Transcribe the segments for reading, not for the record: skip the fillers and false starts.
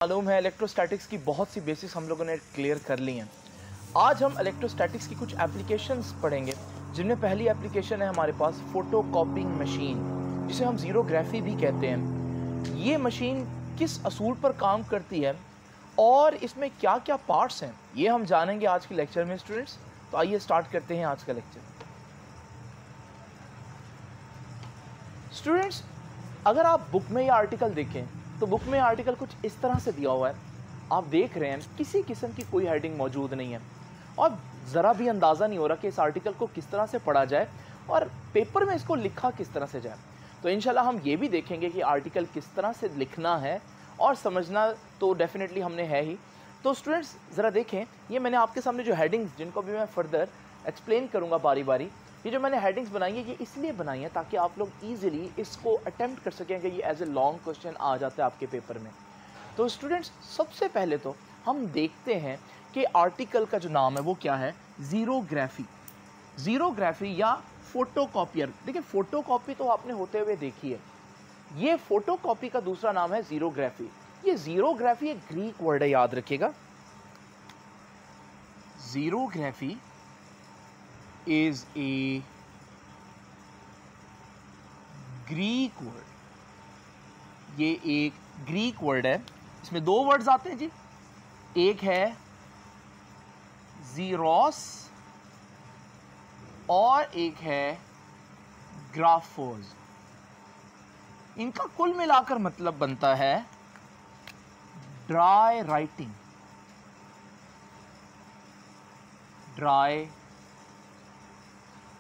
मालूम है इलेक्ट्रोस्टैटिक्स की बहुत सी बेसिक्स हम लोगों ने क्लियर कर ली हैं। आज हम इलेक्ट्रोस्टैटिक्स की कुछ एप्लीकेशंस पढ़ेंगे, जिनमें पहली एप्लीकेशन है हमारे पास फोटो कॉपिंग मशीन, जिसे हम ज़ीरोग्राफी भी कहते हैं। ये मशीन किस असूल पर काम करती है और इसमें क्या क्या पार्ट्स हैं, ये हम जानेंगे आज के लेक्चर में स्टूडेंट्स। तो आइए स्टार्ट करते हैं आज का लेक्चर। स्टूडेंट्स, अगर आप बुक में ये आर्टिकल देखें तो बुक में आर्टिकल कुछ इस तरह से दिया हुआ है। आप देख रहे हैं किसी किस्म की कोई हेडिंग मौजूद नहीं है और ज़रा भी अंदाज़ा नहीं हो रहा कि इस आर्टिकल को किस तरह से पढ़ा जाए और पेपर में इसको लिखा किस तरह से जाए। तो इंशाल्लाह हम ये भी देखेंगे कि आर्टिकल किस तरह से लिखना है और समझना तो डेफिनेटली हमने है ही। तो स्टूडेंट्स ज़रा देखें, ये मैंने आपके सामने जो हेडिंग्स, जिनको भी मैं फर्दर एक्सप्लेन करूँगा बारी बारी, ये जो मैंने हेडिंग्स बनाई है ये इसलिए बनाई है ताकि आप लोग इजीली इसको अटेम्प्ट कर सकें कि ये एज ए लॉन्ग क्वेश्चन आ जाता है आपके पेपर में। तो स्टूडेंट्स, सबसे पहले तो हम देखते हैं कि आर्टिकल का जो नाम है वो क्या है, ज़ीरोग्राफी। ज़ीरोग्राफी या फोटोकॉपियर। देखिए, फोटोकॉपी तो आपने होते हुए देखी है, ये फोटोकॉपी का दूसरा नाम है ज़ीरोग्राफी। ये ज़ीरोग्राफी एक ग्रीक वर्ड है, याद रखिएगा। ज़ीरोग्राफी is a Greek word। ये एक ग्रीक वर्ड है, इसमें दो वर्ड्स आते हैं जी, एक है ज़ीरोस और एक है ग्राफोस। इनका कुल मिलाकर मतलब बनता है ड्राई राइटिंग। ड्राई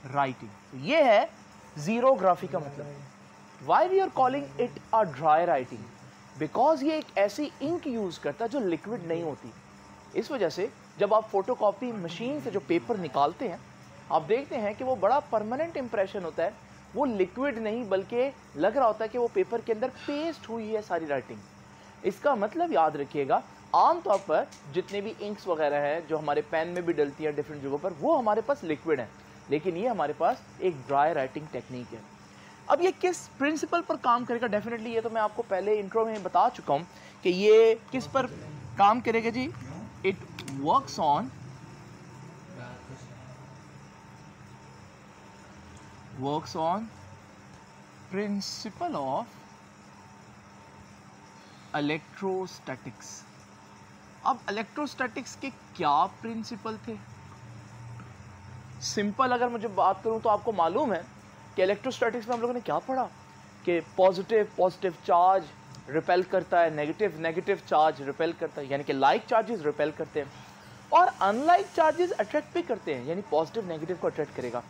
राइटिंग, तो ये है ज़ीरोग्राफी का मतलब। Why we are calling it a dry writing, because ये एक ऐसी इंक यूज़ करता है जो लिक्विड नहीं होती। इस वजह से जब आप फोटोकॉपी मशीन से जो पेपर निकालते हैं, आप देखते हैं कि वो बड़ा परमानेंट इंप्रेशन होता है। वो लिक्विड नहीं बल्कि लग रहा होता है कि वो पेपर के अंदर पेस्ट हुई है सारी राइटिंग। इसका मतलब याद रखिएगा, आमतौर पर जितने भी इंक्स वगैरह है जो हमारे पेन में भी डलती है डिफरेंट जगहों पर, वो हमारे पास लिक्विड है, लेकिन ये हमारे पास एक ड्राई राइटिंग टेक्निक है। अब ये किस प्रिंसिपल पर काम करेगा, डेफिनेटली ये तो मैं आपको पहले इंट्रो में बता चुका हूँ कि ये किस पर काम करेगा जी। It works on principle of electrostatics. अब इलेक्ट्रोस्टैटिक्स के क्या प्रिंसिपल थे? सिंपल अगर मुझे बात करूं तो आपको मालूम है कि इलेक्ट्रोस्टैटिक्स में हम लोगों ने क्या पढ़ा कि पॉजिटिव चार्ज रिपेल करता है, नेगेटिव चार्ज रिपेल करता है, यानी कि लाइक चार्जेस रिपेल करते हैं और अनलाइक चार्जेस अट्रैक्ट भी करते हैं, यानी पॉजिटिव नेगेटिव को अट्रैक्ट करेगा।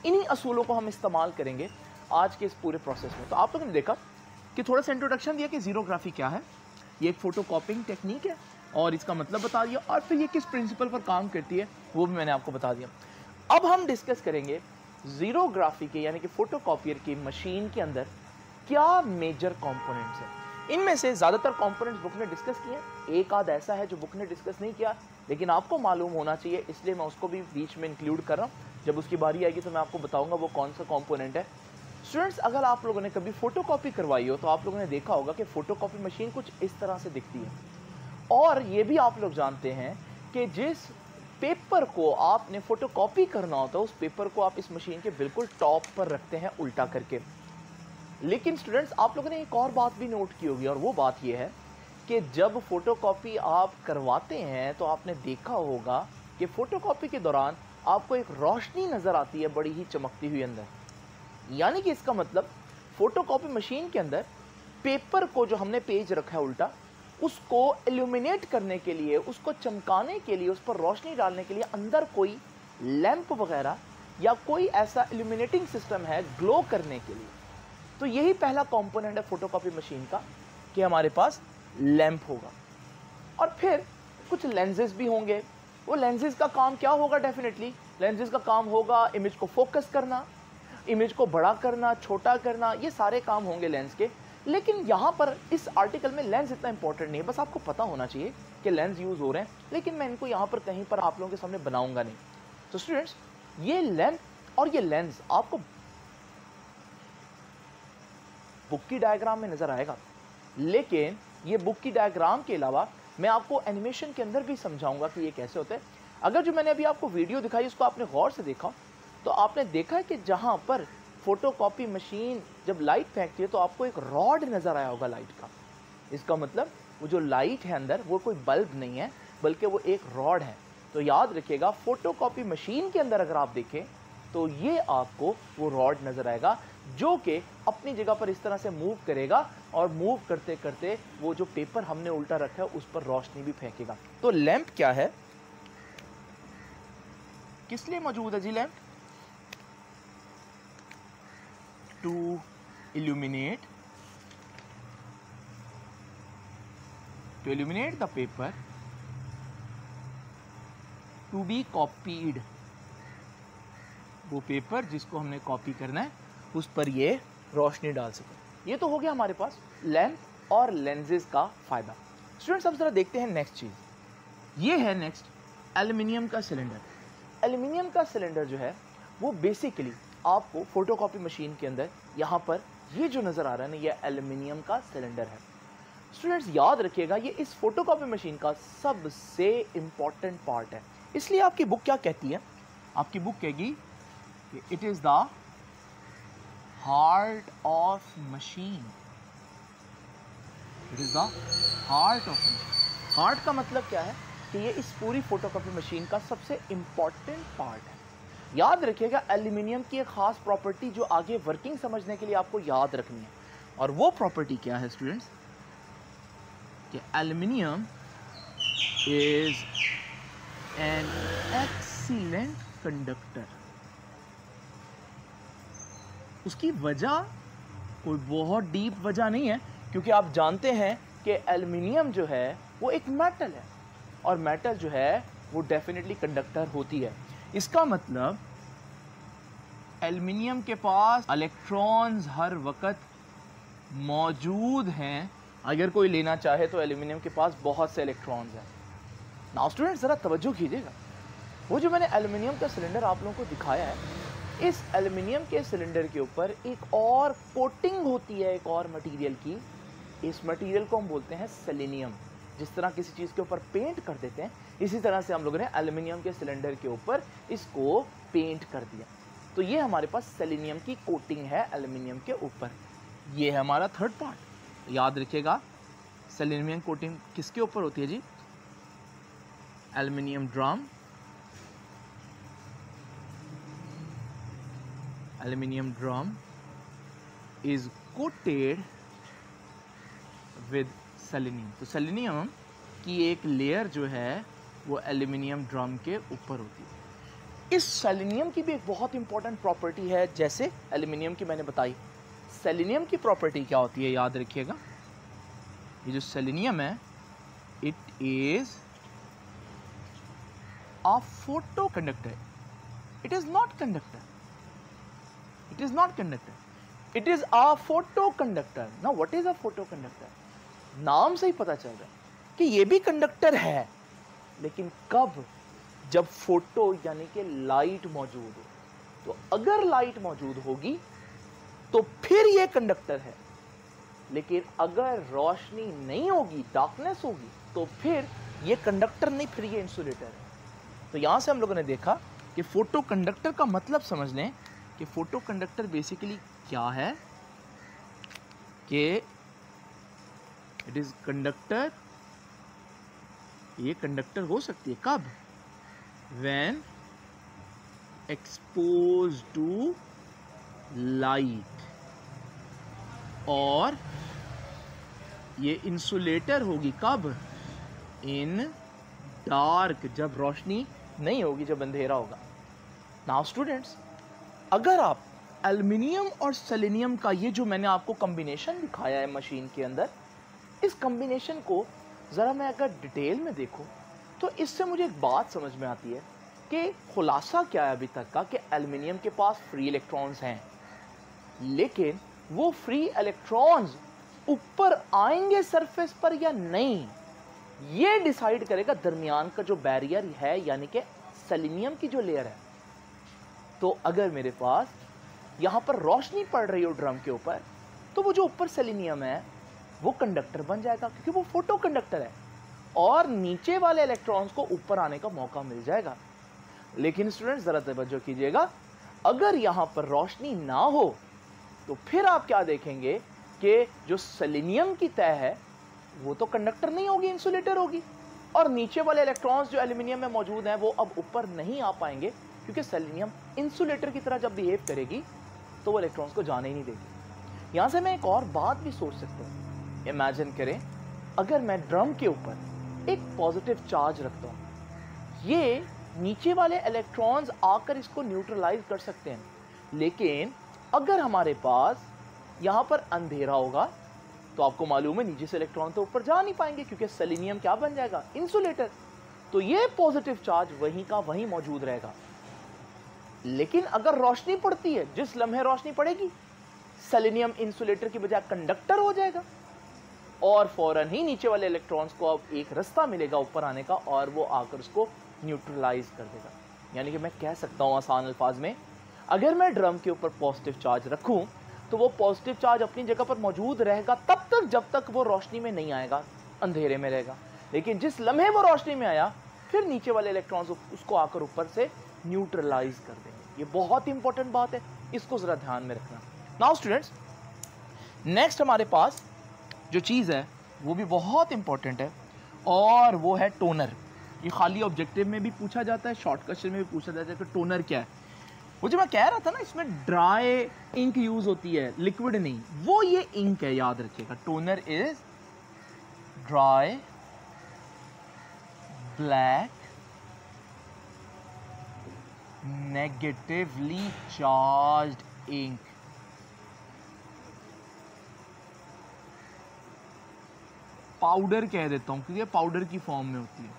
इन्हीं असूलों को हम इस्तेमाल करेंगे आज के इस पूरे प्रोसेस में। तो आप लोगों ने देखा कि थोड़ा सा इंट्रोडक्शन दिया कि ज़ीरोग्राफी क्या है, ये एक फोटो कॉपिंग टेक्निक है और इसका मतलब बता दिया, और फिर ये किस प्रिंसिपल पर काम करती है वो भी मैंने आपको बता दिया। अब हम डिस्कस करेंगे ज़ीरोग्राफी के यानी कि फोटोकॉपियर की मशीन के अंदर क्या मेजर कंपोनेंट्स हैं। इनमें से ज़्यादातर कंपोनेंट्स बुक ने डिस्कस किए हैं, एक आध ऐसा है जो बुक ने डिस्कस नहीं किया, लेकिन आपको मालूम होना चाहिए, इसलिए मैं उसको भी बीच में इंक्लूड कर रहा हूँ। जब उसकी बारी आएगी तो मैं आपको बताऊँगा वो कौन सा कॉम्पोनेंट है। स्टूडेंट्स, अगर आप लोगों ने कभी फ़ोटोकॉपी करवाई हो तो आप लोगों ने देखा होगा कि फ़ोटोकॉपी मशीन कुछ इस तरह से दिखती है। और ये भी आप लोग जानते हैं कि जिस पेपर को आपने फोटोकॉपी करना होता है उस पेपर को आप इस मशीन के बिल्कुल टॉप पर रखते हैं उल्टा करके। लेकिन स्टूडेंट्स, आप लोगों ने एक और बात भी नोट की होगी और वो बात ये है कि जब फोटोकॉपी आप करवाते हैं तो आपने देखा होगा कि फोटोकॉपी के दौरान आपको एक रोशनी नज़र आती है बड़ी ही चमकती हुई अंदर। यानी कि इसका मतलब फोटोकॉपी मशीन के अंदर पेपर को जो हमने पेज रखा है उल्टा, उसको इल्यूमिनेट करने के लिए, उसको चमकाने के लिए, उस पर रोशनी डालने के लिए अंदर कोई लैंप वगैरह या कोई ऐसा इल्यूमिनेटिंग सिस्टम है ग्लो करने के लिए। तो यही पहला कंपोनेंट है फोटोकॉपी मशीन का कि हमारे पास लैंप होगा और फिर कुछ लेंसेज भी होंगे। वो लेंसेज का काम क्या होगा? डेफिनेटली लेंसेज का काम होगा इमेज को फोकस करना, इमेज को बड़ा करना, छोटा करना, ये सारे काम होंगे लेंस के। लेकिन यहाँ पर इस आर्टिकल में लेंस इतना इंपॉर्टेंट नहीं है, बस आपको पता होना चाहिए कि लेंस यूज़ हो रहे हैं, लेकिन मैं इनको यहाँ पर कहीं पर आप लोगों के सामने बनाऊंगा नहीं। तो स्टूडेंट्स, ये लैंप और ये लेंस आपको बुक की डायग्राम में नज़र आएगा, लेकिन ये बुक की डायग्राम के अलावा मैं आपको एनिमेशन के अंदर भी समझाऊंगा कि ये कैसे होता है। अगर जो मैंने अभी आपको वीडियो दिखाई उसको आपने गौर से देखा तो आपने देखा है कि जहाँ पर फोटोकॉपी मशीन जब लाइट फेंकती है तो आपको एक रॉड नज़र आया होगा लाइट का। इसका मतलब वो जो लाइट है अंदर वो कोई बल्ब नहीं है बल्कि वो एक रॉड है। तो याद रखिएगा फोटोकॉपी मशीन के अंदर अगर आप देखें तो ये आपको वो रॉड नज़र आएगा जो कि अपनी जगह पर इस तरह से मूव करेगा और मूव करते करते वो जो पेपर हमने उल्टा रखा है उस पर रोशनी भी फेंकेगा। तो लैंप क्या है, किस लिए मौजूद है जी lamp? To illuminate the paper to be copied। वो पेपर जिसको हमने कॉपी करना है उस पर ये रोशनी डाल सके। ये तो हो गया हमारे पास लैंप और लेंसेज का फायदा। स्टूडेंट्स अब जरा देखते हैं नेक्स्ट चीज। ये है नेक्स्ट एल्युमिनियम का सिलेंडर। एल्युमिनियम का सिलेंडर जो है वो बेसिकली आपको फोटोकॉपी मशीन के अंदर यहाँ पर ये जो नज़र आ रहा है ना, ये एल्युमिनियम का सिलेंडर है। स्टूडेंट्स याद रखिएगा ये इस फोटोकॉपी मशीन का सबसे इम्पॉर्टेंट पार्ट है। इसलिए आपकी बुक क्या कहती है? आपकी बुक कहेगी कि it is the heart of machine. It is the heart of machine. Heart का मतलब क्या है कि ये इस पूरी फोटोकॉपी मशीन का सबसे इम्पॉर्टेंट पार्ट है। याद रखिएगा एल्युमिनियम की एक खास प्रॉपर्टी जो आगे वर्किंग समझने के लिए आपको याद रखनी है, और वो प्रॉपर्टी क्या है स्टूडेंट्स कि aluminium is an excellent conductor. उसकी वजह कोई बहुत डीप वजह नहीं है, क्योंकि आप जानते हैं कि एल्युमिनियम जो है वो एक मेटल है और मेटल जो है वो डेफिनेटली कंडक्टर होती है। इसका मतलब एल्युमिनियम के पास इलेक्ट्रॉन्स हर वक्त मौजूद हैं। अगर कोई लेना चाहे तो एल्युमिनियम के पास बहुत से इलेक्ट्रॉन्स हैं। नाउ स्टूडेंट्स ज़रा तवज्जो कीजिएगा, वो जो मैंने एल्युमिनियम का सिलेंडर आप लोगों को दिखाया है, इस एल्युमिनियम के सिलेंडर के ऊपर एक और कोटिंग होती है एक और मटेरियल की। इस मटेरियल को हम बोलते हैं सेलेनियम। जिस तरह किसी चीज़ के ऊपर पेंट कर देते हैं, इसी तरह से हम लोगों ने एल्युमिनियम के सिलेंडर के ऊपर इसको पेंट कर दिया। तो ये हमारे पास सेलेनियम की कोटिंग है एल्युमिनियम के ऊपर। ये है हमारा थर्ड पार्ट। याद रखिएगा सेलेनियम कोटिंग किसके ऊपर होती है जी? Aluminium drum, aluminium drum is coated with selenium. तो सेलेनियम की एक लेयर जो है वो एल्युमिनियम ड्रम के ऊपर होती है। इस सेलेनियम की भी एक बहुत इंपॉर्टेंट प्रॉपर्टी है, जैसे एल्युमिनियम की मैंने बताई। सेलेनियम की प्रॉपर्टी क्या होती है याद रखिएगा, ये जो सेलेनियम है it is a photo conductor. It is not conductor, it is not conductor, it is a photo conductor. Now what is a photo conductor? नाम से ही पता चल रहा है कि ये भी कंडक्टर है, लेकिन कब? जब फोटो यानी कि लाइट मौजूद हो। तो अगर लाइट मौजूद होगी तो फिर ये कंडक्टर है, लेकिन अगर रोशनी नहीं होगी, डार्कनेस होगी, तो फिर ये कंडक्टर नहीं, फिर ये इंसुलेटर है। तो यहां से हम लोगों ने देखा कि फोटो कंडक्टर का मतलब समझ लें कि फोटो कंडक्टर बेसिकली क्या है, कि इट इज कंडक्टर। ये कंडक्टर हो सकती है कब? When expose to light. और ये इंसुलेटर होगी कब? इन डार्क, जब रोशनी नहीं होगी, जब अंधेरा होगा। नाउ स्टूडेंट्स, अगर आप एल्युमिनियम और सेलेनियम का ये जो मैंने आपको कॉम्बिनेशन दिखाया है मशीन के अंदर, इस कॉम्बिनेशन को ज़रा मैं अगर डिटेल में देखूं तो इससे मुझे एक बात समझ में आती है कि खुलासा क्या है अभी तक का, कि एल्युमिनियम के पास फ्री इलेक्ट्रॉन्स हैं, लेकिन वो फ्री इलेक्ट्रॉन्स ऊपर आएंगे सरफेस पर या नहीं, ये डिसाइड करेगा दरमियान का जो बैरियर है, यानी कि सेलेनियम की जो लेयर है। तो अगर मेरे पास यहाँ पर रोशनी पड़ रही हो ड्रम के ऊपर, तो वो जो ऊपर सेलेनियम है वो कंडक्टर बन जाएगा, क्योंकि वो फोटो कंडक्टर है, और नीचे वाले इलेक्ट्रॉन्स को ऊपर आने का मौका मिल जाएगा। लेकिन स्टूडेंट्स जरा तवज्जो कीजिएगा, अगर यहां पर रोशनी ना हो तो फिर आप क्या देखेंगे कि जो सेलेनियम की तह है वो तो कंडक्टर नहीं होगी, इंसुलेटर होगी, और नीचे वाले इलेक्ट्रॉन्स जो एल्यूमिनियम में मौजूद हैं वो अब ऊपर नहीं आ पाएंगे, क्योंकि सेलेनियम इंसुलेटर की तरह जब बिहेव करेगी तो वो इलेक्ट्रॉन्स को जाने ही नहीं देगी। यहां से मैं एक और बात भी सोच सकता हूं। इमेजिन करें, अगर मैं ड्रम के ऊपर एक पॉजिटिव चार्ज रखता हूं, ये नीचे वाले इलेक्ट्रॉन्स आकर इसको न्यूट्रलाइज कर सकते हैं, लेकिन अगर हमारे पास यहां पर अंधेरा होगा तो आपको मालूम है नीचे से इलेक्ट्रॉन तो ऊपर जा नहीं पाएंगे, क्योंकि सेलेनियम क्या बन जाएगा, इंसुलेटर। तो ये पॉजिटिव चार्ज वहीं का वहीं मौजूद रहेगा। लेकिन अगर रोशनी पड़ती है, जिस लम्हे रोशनी पड़ेगी, सेलेनियम इंसुलेटर की बजाय कंडक्टर हो जाएगा, और फौरन ही नीचे वाले इलेक्ट्रॉन्स को अब एक रास्ता मिलेगा ऊपर आने का, और वो आकर उसको न्यूट्रलाइज कर देगा। यानी कि मैं कह सकता हूं आसान अल्फाज में, अगर मैं ड्रम के ऊपर पॉजिटिव चार्ज रखूं तो वो पॉजिटिव चार्ज अपनी जगह पर मौजूद रहेगा तब तक जब तक वो रोशनी में नहीं आएगा, अंधेरे में रहेगा। लेकिन जिस लम्हे वो रोशनी में आया, फिर नीचे वाले इलेक्ट्रॉन्स उसको आकर ऊपर से न्यूट्रलाइज कर देंगे। ये बहुत इंपॉर्टेंट बात है, इसको जरा ध्यान में रखना। नाउ स्टूडेंट्स, नेक्स्ट हमारे पास जो चीज़ है वो भी बहुत इंपॉर्टेंट है, और वो है टोनर। ये खाली ऑब्जेक्टिव में भी पूछा जाता है, शॉर्ट क्वेश्चन में भी पूछा जाता है कि टोनर क्या है। वो जो मैं कह रहा था ना, इसमें ड्राई इंक यूज होती है, लिक्विड नहीं, वो ये इंक है, याद रखिएगा। Toner is dry black negatively charged ink. Powder कह देता हूं क्योंकि ये पाउडर की फॉर्म में होती है,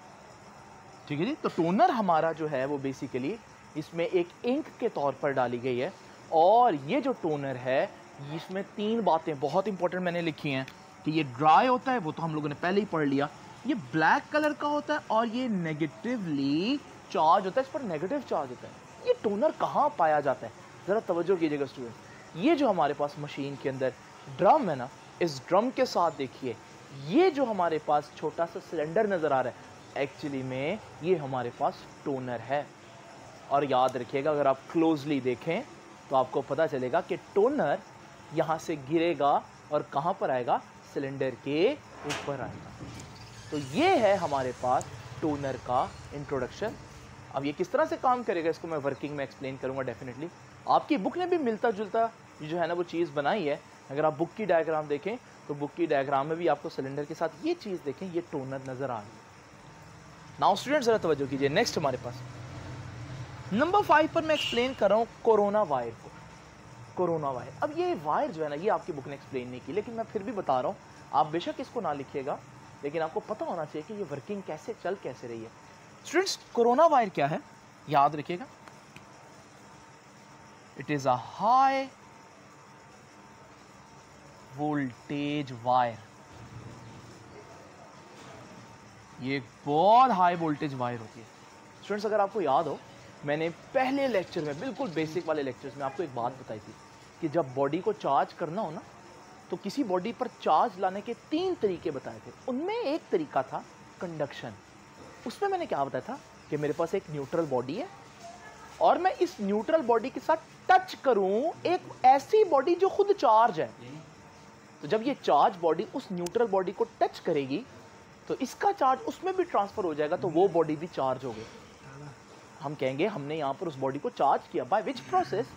ठीक है जी। तो टोनर हमारा जो है वो बेसिकली इसमें एक इंक के तौर पर डाली गई है, और ये जो टोनर है इसमें 3 बातें बहुत इंपॉर्टेंट मैंने लिखी हैं कि ये ड्राई होता है, वो तो हम लोगों ने पहले ही पढ़ लिया, ये ब्लैक कलर का होता है, और ये नेगेटिवली चार्ज होता है, इस पर नेगेटिव चार्ज होता है। ये टोनर कहाँ पाया जाता है, ज़रा तवज्जो कीजिएगा स्टूडेंट। ये जो हमारे पास मशीन के अंदर ड्रम है ना, इस ड्रम के साथ देखिए, ये जो हमारे पास छोटा सा सिलेंडर नज़र आ रहा है, एक्चुअली में ये हमारे पास टोनर है। और याद रखिएगा, अगर आप क्लोजली देखें तो आपको पता चलेगा कि टोनर यहाँ से गिरेगा और कहाँ पर आएगा, सिलेंडर के ऊपर आएगा। तो ये है हमारे पास टोनर का इंट्रोडक्शन। अब ये किस तरह से काम करेगा इसको मैं वर्किंग में एक्सप्लेन करूँगा डेफिनेटली। आपकी बुक ने भी मिलता जुलता जो है ना वो चीज़ बनाई है। अगर आप बुक की डायग्राम देखें तो बुक की डायग्राम में भी आपको सिलेंडर के साथ ये चीज़ देखें, ये टोनर नज़र आ रही है। नाउ स्टूडेंट ज़रा तवज्जो कीजिए, नेक्स्ट हमारे पास नंबर 5 पर मैं एक्सप्लेन कर रहा हूँ कोरोना वायर को। कोरोना वायर, अब ये वायर जो है ना, ये आपकी बुक ने एक्सप्लेन नहीं की, लेकिन मैं फिर भी बता रहा हूँ। आप बेशक इसको ना लिखिएगा, लेकिन आपको पता होना चाहिए कि ये वर्किंग कैसे रही है। स्टूडेंट्स, कोरोना वायर क्या है, याद रखिएगा, it is a high voltage wire. ये एक बहुत हाई वोल्टेज वायर होती है। स्टूडेंट्स, अगर आपको याद हो, मैंने पहले लेक्चर में, बिल्कुल बेसिक वाले लेक्चर्स में आपको एक बात बताई थी कि जब बॉडी को चार्ज करना हो ना, तो किसी बॉडी पर चार्ज लाने के 3 तरीके बताए थे। उनमें एक तरीका था कंडक्शन। उसमें मैंने क्या बताया था कि मेरे पास एक न्यूट्रल बॉडी है और मैं इस न्यूट्रल बॉडी के साथ टच करूं एक ऐसी बॉडी जो खुद चार्ज है। तो जब ये चार्ज बॉडी उस न्यूट्रल बॉडी को टच करेगी तो इसका चार्ज उसमें भी ट्रांसफर हो जाएगा, तो वो बॉडी भी चार्ज हो गई। हम कहेंगे हमने यहाँ पर उस बॉडी को चार्ज किया। By which process?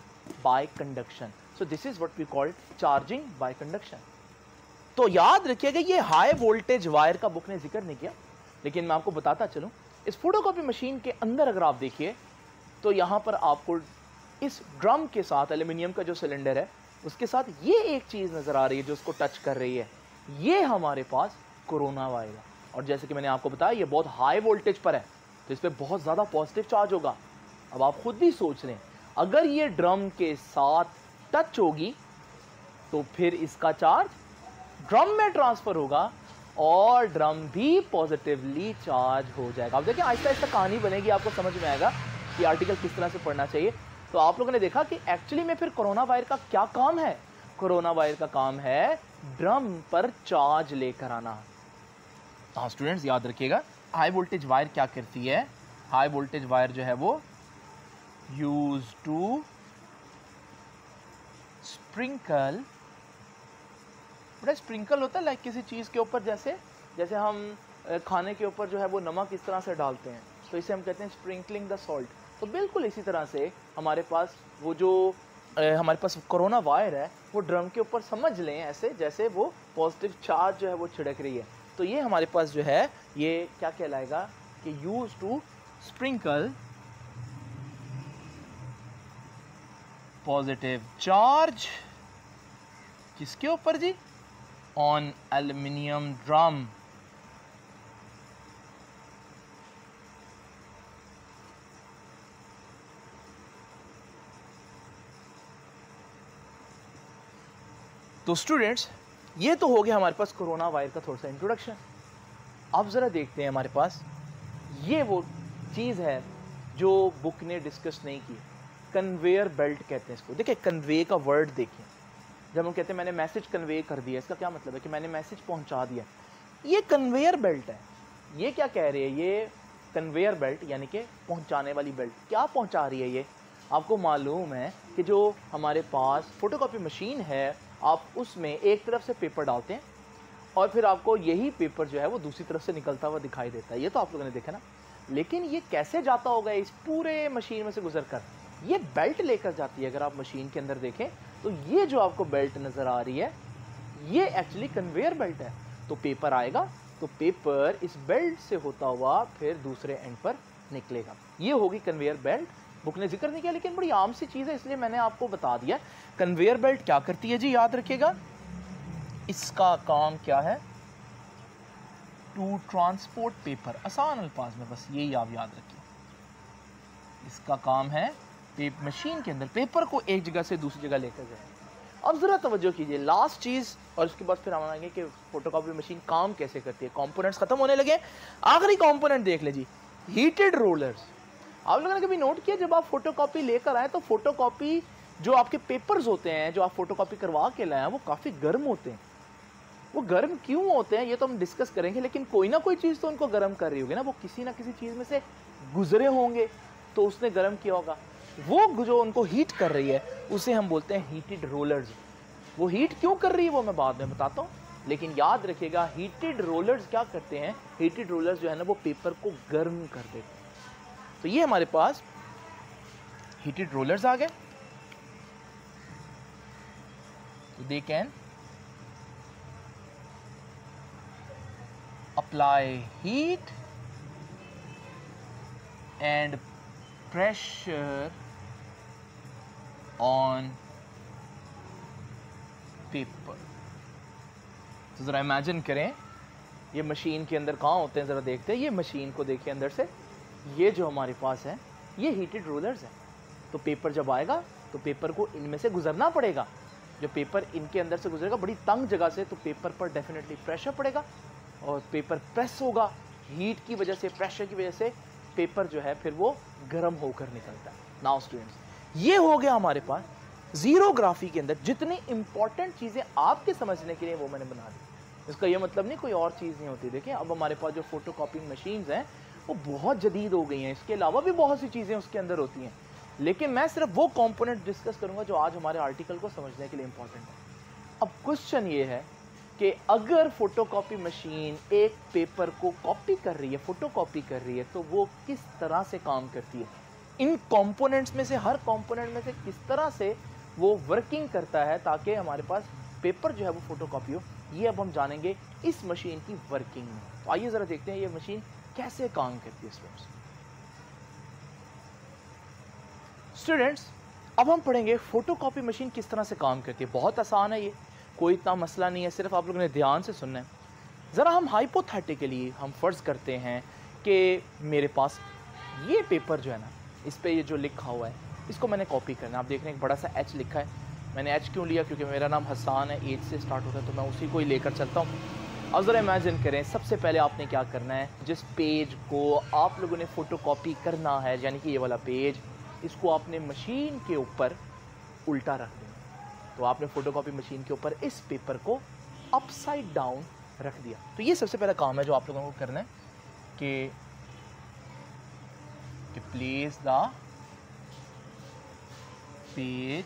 By conduction. So this is what we called charging by conduction. तो याद रखिएगा, ये हाई वोल्टेज वायर का बुक ने जिक्र नहीं किया, लेकिन मैं आपको बताता चलूं। इस फोटोकॉपी मशीन के अंदर अगर आप देखिए तो यहाँ पर आपको इस ड्रम के साथ एल्यूमिनियम का जो सिलेंडर है उसके साथ ये एक चीज़ नज़र आ रही है जो उसको टच कर रही है। ये हमारे पास कोरोना वायर है, और जैसे कि मैंने आपको बताया ये बहुत हाई वोल्टेज पर है, तो इस पर बहुत ज़्यादा पॉजिटिव चार्ज होगा। अब आप खुद भी सोच लें, अगर ये ड्रम के साथ टच होगी तो फिर इसका चार्ज ड्रम में ट्रांसफ़र होगा और ड्रम भी पॉजिटिवली चार्ज हो जाएगा। अब देखिए आहिस्ता आहिस्ता कहानी बनेगी, आपको समझ में आएगा कि आर्टिकल किस तरह से पढ़ना चाहिए। तो आप लोगों ने देखा कि एक्चुअली में फिर कोरोना वायर का क्या काम है। कोरोना वायर का काम है ड्रम पर चार्ज लेकर आना। हाँ स्टूडेंट्स याद रखिएगा, हाई वोल्टेज वायर क्या करती है, हाई वोल्टेज वायर जो है वो यूज टू स्प्रिंकल, बड़ा स्प्रिंकल होता है लाइक किसी चीज़ के ऊपर, जैसे हम खाने के ऊपर जो है वो नमक इस तरह से डालते हैं, तो इसे हम कहते हैं स्प्रिंकलिंग द सॉल्ट। तो बिल्कुल इसी तरह से हमारे पास वो जो हमारे पास कोरोना वायर है वो ड्रम के ऊपर समझ लें ऐसे जैसे वो पॉजिटिव चार्ज जो है वो छिड़क रही है। तो ये हमारे पास जो है ये क्या कहलाएगा कि use to sprinkle positive charge, किसके ऊपर जी, ऑन एल्युमिनियम ड्रम। तो स्टूडेंट्स ये तो हो गया हमारे पास कोरोना वायर का थोड़ा सा इंट्रोडक्शन। अब ज़रा देखते हैं हमारे पास ये वो चीज़ है जो बुक ने डिस्कस नहीं की, कन्वेयर बेल्ट कहते हैं इसको। देखिए कन्वे का वर्ड देखिए, जब हम कहते हैं मैंने मैसेज कन्वे कर दिया, इसका क्या मतलब है कि मैंने मैसेज पहुंचा दिया। ये कन्वेयर बेल्ट है। ये क्या कह रही है, ये कन्वेयर बेल्ट यानी कि पहुंचाने वाली बेल्ट क्या पहुंचा रही है। ये आपको मालूम है कि जो हमारे पास फोटोकॉपी मशीन है, आप उसमें एक तरफ से पेपर डालते हैं और फिर आपको यही पेपर जो है वो दूसरी तरफ से निकलता हुआ दिखाई देता है। ये तो आप लोगों ने देखा ना, लेकिन ये कैसे जाता होगा इस पूरे मशीन में से गुजर कर, ये बेल्ट लेकर जाती है। अगर आप मशीन के अंदर देखें तो ये जो आपको बेल्ट नज़र आ रही है ये एक्चुअली कन्वेयर बेल्ट है। तो पेपर आएगा तो पेपर इस बेल्ट से होता हुआ फिर दूसरे एंड पर निकलेगा। ये होगी कन्वेयर बेल्ट। बुक ने जिक्र नहीं किया लेकिन बड़ी आम सी चीज़ है इसलिए मैंने आपको बता दिया। कन्वेयर बेल्ट क्या करती है जी, याद रखिएगा, इसका काम क्या है, टू ट्रांसपोर्ट पेपर। आसान अल्फाज में बस यही आप याद रखिए, इसका काम है मशीन के अंदर पेपर को एक जगह से दूसरी जगह लेकर जाए। अब ज़रा तवज्जो कीजिए, लास्ट चीज़ और उसके बाद फिर हम आएंगे कि फोटोकॉपी मशीन काम कैसे करती है। कंपोनेंट्स खत्म होने लगे, आखिरी कंपोनेंट देख ले जी, हीटेड रोलर्स। आप लोगों ने कभी नोट किया जब आप फोटोकॉपी लेकर आए तो फोटोकॉपी जो आपके पेपर्स होते हैं जो आप फोटोकॉपी करवा के लाए हैं वो काफ़ी गर्म होते हैं। वो गर्म क्यों होते हैं ये तो हम डिस्कस करेंगे, लेकिन कोई ना कोई चीज़ तो उनको गर्म कर रही होगी ना, वो किसी ना किसी चीज़ में से गुजरे होंगे तो उसने गर्म किया होगा। वो जो उनको हीट कर रही है उसे हम बोलते हैं हीटेड रोलर्स। वो हीट क्यों कर रही है वो मैं बाद में बताता हूँ, लेकिन याद रखिएगा हीटेड रोलर्स क्या करते हैं, हीटेड रोलर्स जो है ना वो पेपर को गर्म कर देते हैं। तो ये हमारे पास हीटेड रोलर्स आ गए। They can apply heat and pressure on paper. तो ज़रा इमेजिन करें ये मशीन के अंदर कहाँ होते हैं, ज़रा देखते हैं। ये मशीन को देखिए अंदर से, ये जो हमारे पास है ये हीटेड रोलर्स हैं। तो पेपर जब आएगा तो पेपर को इनमें से गुजरना पड़ेगा। जो पेपर इनके अंदर से गुजरेगा बड़ी तंग जगह से, तो पेपर पर डेफिनेटली प्रेशर पड़ेगा और पेपर प्रेस होगा। हीट की वजह से, प्रेशर की वजह से पेपर जो है फिर वो गर्म होकर निकलता है। नाउ स्टूडेंट्स ये हो गया हमारे पास ज़ीरोग्राफी के अंदर जितनी इंपॉर्टेंट चीज़ें आपके समझने के लिए वो मैंने बना दी। इसका ये मतलब नहीं कोई और चीज़ नहीं होती। देखिए अब हमारे पास जो फोटो कॉपिंग मशीन्स हैं वो बहुत जदीद हो गई हैं, इसके अलावा भी बहुत सी चीज़ें उसके अंदर होती हैं, लेकिन मैं सिर्फ वो कंपोनेंट डिस्कस करूंगा जो आज हमारे आर्टिकल को समझने के लिए इंपॉर्टेंट है। अब क्वेश्चन ये है कि अगर फोटोकॉपी मशीन एक पेपर को कॉपी कर रही है, फोटोकॉपी कर रही है, तो वो किस तरह से काम करती है, इन कंपोनेंट्स में से हर कंपोनेंट में से किस तरह से वो वर्किंग करता है ताकि हमारे पास पेपर जो है वो फोटोकॉपी हो, ये अब हम जानेंगे इस मशीन की वर्किंग में। तो आइए ज़रा देखते हैं ये मशीन कैसे काम करती है। स्टूडेंट्स अब हम पढ़ेंगे फोटोकॉपी मशीन किस तरह से काम करती है। बहुत आसान है, ये कोई इतना मसला नहीं है, सिर्फ आप लोगों ने ध्यान से सुनना है। ज़रा हम हाइपोथेटिकली हम फ़र्ज़ करते हैं कि मेरे पास ये पेपर जो है ना, इस पर ये जो लिखा हुआ है इसको मैंने कॉपी करना है। आप देख रहे हैं एक बड़ा सा एच लिखा है। मैंने एच क्यों लिया, क्योंकि मेरा नाम हसान है, एच से स्टार्ट होता है, तो मैं उसी को ही लेकर चलता हूँ। अब ज़रा इमेजिन करें, सबसे पहले आपने क्या करना है, जिस पेज को आप लोगों ने फ़ोटोकॉपी करना है, यानी कि ये वाला पेज, इसको आपने मशीन के ऊपर उल्टा रख देना। तो आपने फोटोकॉपी मशीन के ऊपर इस पेपर को अपसाइड डाउन रख दिया। तो ये सबसे पहला काम है जो आप लोगों को करना है कि place the page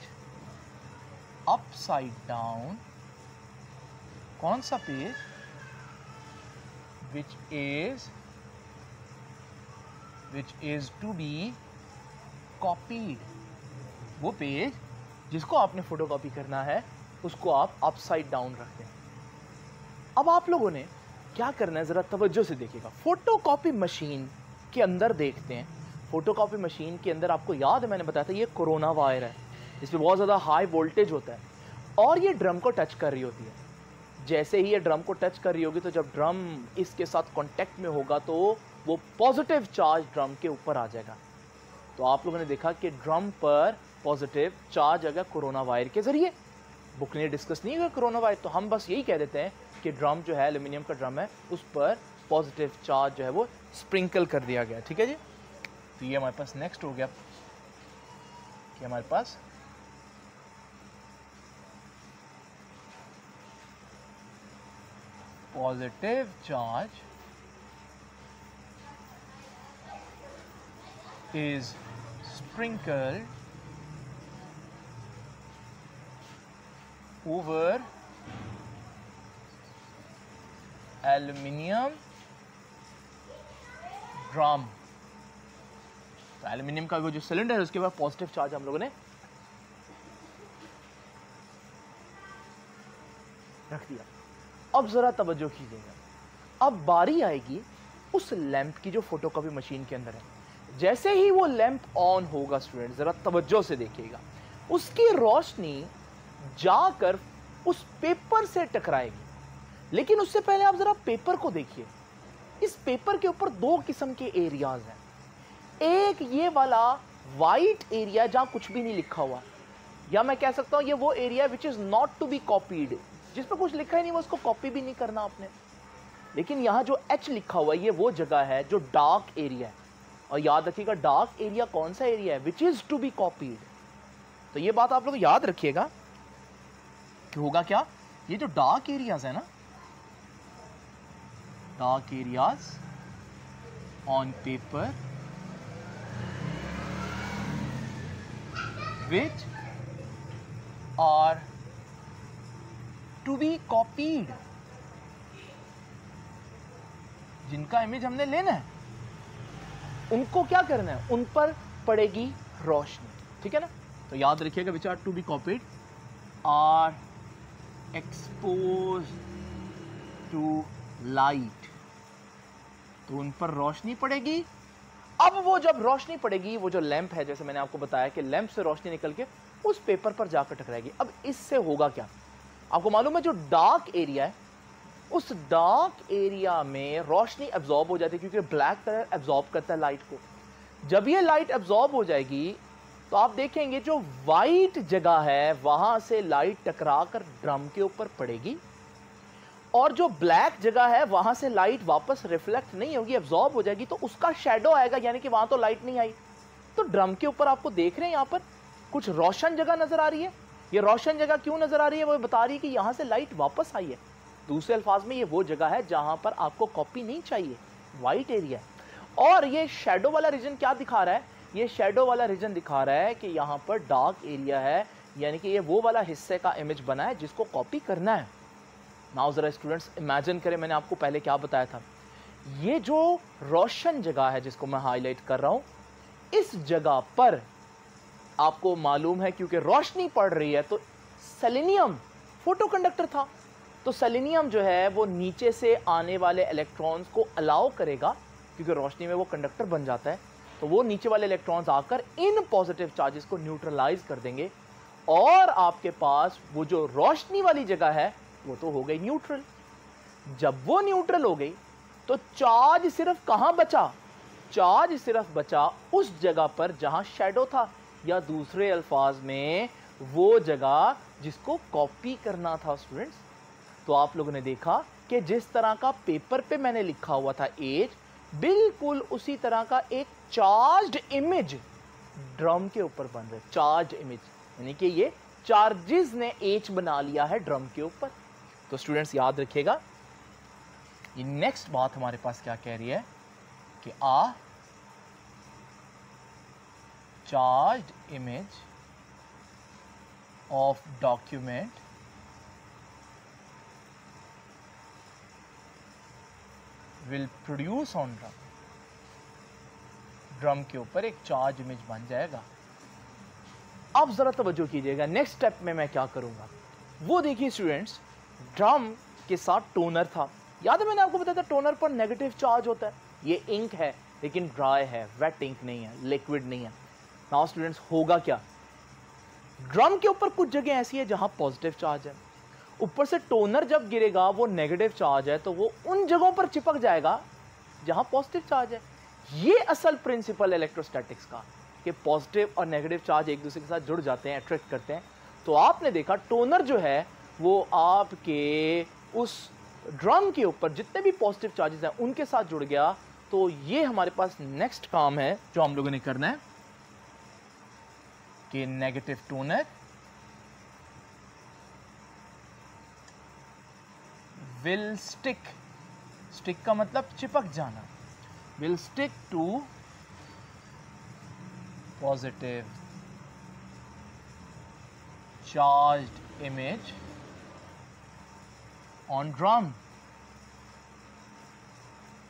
upside down. कौन सा page? which is to be copied। वो पेज जिसको आपने फोटोकॉपी करना है उसको आप अपसाइड डाउन रख दें। अब आप लोगों ने क्या करना है, जरा तवज्जो से देखिएगा। फोटोकॉपी मशीन के अंदर देखते हैं। फोटोकॉपी मशीन के अंदर आपको याद है मैंने बताया था ये कोरोना वायर है, इसमें बहुत ज़्यादा हाई वोल्टेज होता है और ये ड्रम को टच कर रही होती है। जैसे ही ये ड्रम को टच कर रही होगी तो जब ड्रम इसके साथ कांटेक्ट में होगा तो वो पॉजिटिव चार्ज ड्रम के ऊपर आ जाएगा। तो आप लोगों ने देखा कि ड्रम पर पॉजिटिव चार्ज आ गया कोरोना वायर के जरिए। बुक ने डिस्कस नहीं हुआ कोरोना वायर, तो हम बस यही कह देते हैं कि ड्रम जो है एल्यूमिनियम का ड्रम है उस पर पॉजिटिव चार्ज जो है वो स्प्रिंकल कर दिया गया। ठीक है जी। तो ये हमारे पास नेक्स्ट हो गया कि हमारे पास positive charge is sprinkled over aluminium drum. तो एल्यूमिनियम का वो जो सिलेंडर है उसके बाद पॉजिटिव चार्ज हम लोगों ने रख दिया। अब जरा तवज्जो कीजिएगा, अब बारी आएगी उस लैंप की जो फोटोकॉपी मशीन के अंदर है। जैसे ही वो लैंप ऑन होगा स्टूडेंट, जरा तवज्जो से देखिएगा, उसकी रोशनी जाकर उस पेपर से टकराएगी। लेकिन उससे पहले आप जरा पेपर को देखिए। इस पेपर के ऊपर दो किस्म के एरियाज हैं। एक ये वाला वाइट एरिया जहां कुछ भी नहीं लिखा हुआ, या मैं कह सकता हूं ये वो area which is not to be copied, जिस पर कुछ लिखा ही नहीं, वो उसको कॉपी भी नहीं करना आपने। लेकिन यहाँ जो H लिखा हुआ है ये वो जगह है जो डार्क एरिया है। और याद रखिएगा डार्क एरिया कौन सा एरिया है? Which is to be copied. तो ये बात आप लोग याद रखिएगा कि होगा क्या, ये जो डार्क एरियाज है ना, dark areas on paper which are to be copied, जिनका इमेज हमने लेना है उनको क्या करना है, उन पर पड़ेगी रोशनी। ठीक है ना। तो याद रखिएगा which are to be copied are expose to light, तो उन पर रोशनी पड़ेगी। अब वो जब रोशनी पड़ेगी, वो जो लैंप है, जैसे मैंने आपको बताया कि लैंप से रोशनी निकल के उस पेपर पर जाकर टकराएगी। अब इससे होगा क्या, आपको मालूम है जो डार्क एरिया है उस डार्क एरिया में रोशनी एब्जॉर्ब हो जाती है, क्योंकि ब्लैक कलर एब्जॉर्ब करता है लाइट को। जब ये लाइट एब्जॉर्ब हो जाएगी तो आप देखेंगे जो वाइट जगह है वहां से लाइट टकरा कर ड्रम के ऊपर पड़ेगी, और जो ब्लैक जगह है वहां से लाइट वापस रिफ्लेक्ट नहीं होगी, एब्जॉर्ब हो जाएगी, तो उसका शैडो आएगा, यानी कि वहां तो लाइट नहीं आई। तो ड्रम के ऊपर आपको देख रहे हैं यहां पर कुछ रोशन जगह नजर आ रही है। ये रोशन जगह क्यों नजर आ रही है, वो बता रही है कि यहां से लाइट वापस आई है। दूसरे अल्फाज में ये वो जगह है जहां पर आपको कॉपी नहीं चाहिए, वाइट एरिया है। और ये शैडो वाला रीजन क्या दिखा रहा है, ये शैडो वाला रीजन दिखा रहा है कि यहाँ पर डार्क एरिया है, यानी कि ये वो वाला हिस्से का इमेज बना है जिसको कॉपी करना है। नाउ जरा स्टूडेंट्स इमेजिन करें, मैंने आपको पहले क्या बताया था, ये जो रोशन जगह है जिसको मैं हाईलाइट कर रहा हूं, इस जगह पर आपको मालूम है क्योंकि रोशनी पड़ रही है तो सेलेनियम फोटो कंडक्टर था, तो सेलेनियम जो है वो नीचे से आने वाले इलेक्ट्रॉन्स को अलाउ करेगा, क्योंकि रोशनी में वो कंडक्टर बन जाता है, तो वो नीचे वाले इलेक्ट्रॉन्स आकर इन पॉजिटिव चार्जेस को न्यूट्रलाइज कर देंगे, और आपके पास वो जो रोशनी वाली जगह है वो तो हो गई न्यूट्रल। जब वो न्यूट्रल हो गई तो चार्ज सिर्फ कहां बचा, चार्ज सिर्फ बचा उस जगह पर जहां शैडो था, या दूसरे अल्फाज में वो जगह जिसको कॉपी करना था स्टूडेंट्स। तो आप लोगों ने देखा कि जिस तरह का पेपर पे मैंने लिखा हुआ था एज, बिल्कुल उसी तरह का एक चार्ज्ड इमेज ड्रम के ऊपर बन रहा है। चार्ज्ड इमेज यानी कि ये चार्जेस ने एच बना लिया है ड्रम के ऊपर। तो स्टूडेंट्स याद रखिएगा, ये नेक्स्ट बात हमारे पास क्या कह रही है कि a charged image of document will produce on drum, drum के ऊपर एक चार्ज इमेज बन जाएगा। अब जरा तवज्जो कीजिएगा, नेक्स्ट स्टेप में मैं क्या करूंगा वो देखिए स्टूडेंट्स। ड्रम के साथ टोनर था, याद है मैंने आपको बताया था टोनर पर नेगेटिव चार्ज होता है। ये इंक है लेकिन ड्राई है, वेट इंक नहीं है, लिक्विड नहीं है। नाउ स्टूडेंट्स होगा क्या, ड्रम के ऊपर कुछ जगह ऐसी है जहां पॉजिटिव चार्ज है, ऊपर से टोनर जब गिरेगा वो नेगेटिव चार्ज है तो वो उन जगहों पर चिपक जाएगा जहां पॉजिटिव चार्ज है। ये असल प्रिंसिपल इलेक्ट्रोस्टैटिक्स का कि पॉजिटिव और नेगेटिव चार्ज एक दूसरे के साथ जुड़ जाते हैं, अट्रैक्ट करते हैं। तो आपने देखा टोनर जो है वो आपके उस ड्रम के ऊपर जितने भी पॉजिटिव चार्जेस हैं उनके साथ जुड़ गया। तो ये हमारे पास नेक्स्ट काम है जो हम लोगों ने करना है कि negative toner will stick, stick का मतलब चिपक जाना, will stick to positive charged image on drum.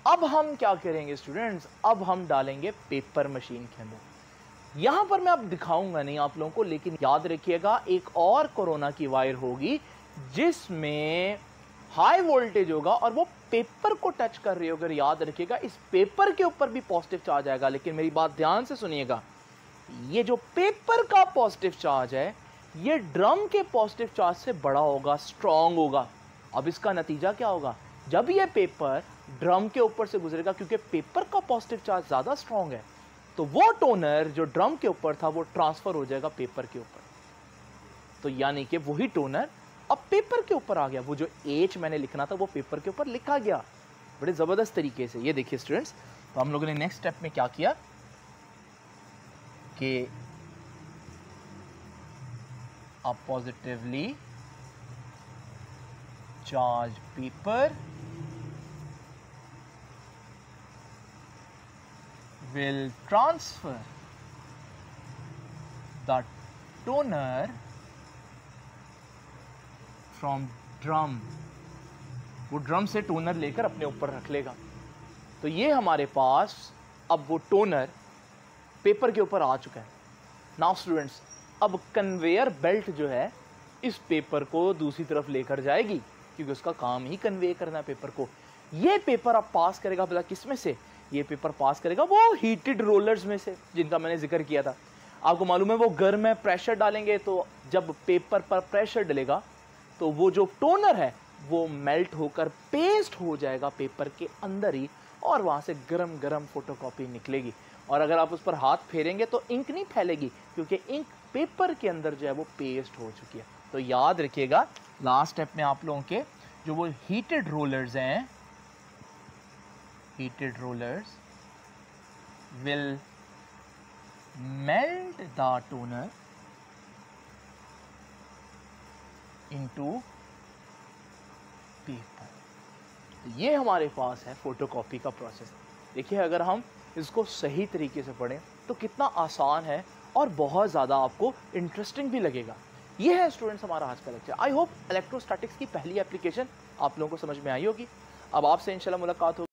अब हम क्या करेंगे स्टूडेंट्स, अब हम डालेंगे पेपर मशीन के अंदर। यहां पर मैं अब दिखाऊंगा नहीं आप लोगों को, लेकिन याद रखिएगा एक और कोरोना की वायर होगी जिसमें हाई वोल्टेज होगा और वो पेपर को टच कर रही होगी। याद रखिएगा इस पेपर के ऊपर भी पॉजिटिव चार्ज आएगा, लेकिन मेरी बात ध्यान से सुनिएगा, ये जो पेपर का पॉजिटिव चार्ज है ये ड्रम के पॉजिटिव चार्ज से बड़ा होगा, स्ट्रांग होगा। अब इसका नतीजा क्या होगा, जब ये पेपर ड्रम के ऊपर से गुजरेगा, क्योंकि पेपर का पॉजिटिव चार्ज ज्यादा स्ट्रांग है, तो वो टोनर जो ड्रम के ऊपर था वो ट्रांसफर हो जाएगा पेपर के ऊपर। तो यानी कि वही टोनर अब पेपर के ऊपर आ गया, वो जो एच मैंने लिखना था वो पेपर के ऊपर लिखा गया बड़े जबरदस्त तरीके से। ये देखिए स्टूडेंट्स, तो हम लोगों ने नेक्स्ट स्टेप में क्या किया कि अब positively charge paper will transfer the toner from drum, वो ड्रम से टोनर लेकर अपने ऊपर रख लेगा। तो ये हमारे पास अब वो टोनर पेपर के ऊपर आ चुका है। नाउ स्टूडेंट्स, अब कन्वेयर बेल्ट जो है इस पेपर को दूसरी तरफ लेकर जाएगी, क्योंकि उसका काम ही कन्वे करना है पेपर को। ये पेपर अब पास करेगा, पता किस में से, ये पेपर पास करेगा वो हीटेड रोलर्स में से जिनका मैंने जिक्र किया था। आपको मालूम है वो गर्म है, प्रेशर डालेंगे तो जब पेपर पर प्रेशर डलेगा तो वो जो टोनर है वो मेल्ट होकर पेस्ट हो जाएगा पेपर के अंदर ही, और वहां से गरम गरम फोटोकॉपी निकलेगी। और अगर आप उस पर हाथ फेरेंगे तो इंक नहीं फैलेगी, क्योंकि इंक पेपर के अंदर जो है वो पेस्ट हो चुकी है। तो याद रखिएगा लास्ट स्टेप में आप लोगों के जो वो हीटेड रोलर्स हैं, heated rollers will melt the toner into paper। तो ये हमारे पास है फोटोकॉपी का प्रोसेस। देखिए अगर हम इसको सही तरीके से पढ़ें तो कितना आसान है और बहुत ज़्यादा आपको इंटरेस्टिंग भी लगेगा। ये है स्टूडेंट्स हमारा आज का लेक्चर। आई होप इलेक्ट्रोस्टैटिक्स की पहली एप्लीकेशन आप लोगों को समझ में आई होगी। अब आपसे इंशाल्लाह मुलाकात होगी।